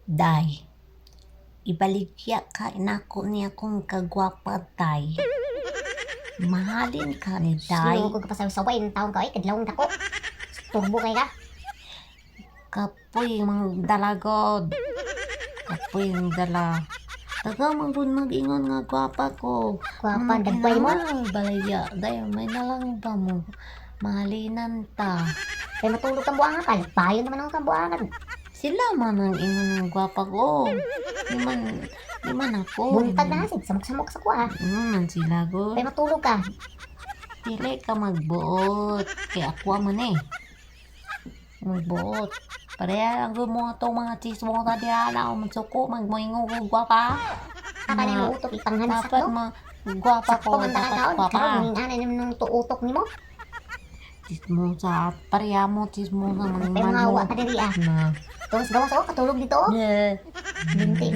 Day, ibaligya ka inako niya kung kagwapa, day. Mahalin ka ni day. Sino ko kapasaway ng taong ka ay kadlawang dako. Turbo kay ka. Kapoy mang dalagod. Kapoy ang dala. Taga mang pud mag-ingon nga gwapa ko. Gwapa, dagway mo. Balaya, day, may nalang ba mo? Mahalinan ta. Kay matulog kang buwangan ka. Payo naman ako kang buwangan. Sila man ang ingon ng gwapa ko. Di man ako. Buntag na hasid. Samok-samok sa kuha. Man sila go. Kay matulog ka. Dili ka magbuot. Kaya ako man eh. Magbuot. Pareha lang mo itong mga chismo na diyan ako magsuko. Magmoingo ko gwapa. Kaka na yung utok ipanghansak Dapat no. gwapa ko. Paganda ka Dapat taon. gwapa. Karoon, hinganay naman ng tuutok ni mo. Chismo sa pareha mo. Chismo sa Kay mga mga awa ka diri ah. na. Tapos gawas ako, katulog dito oh. Yeah. Binti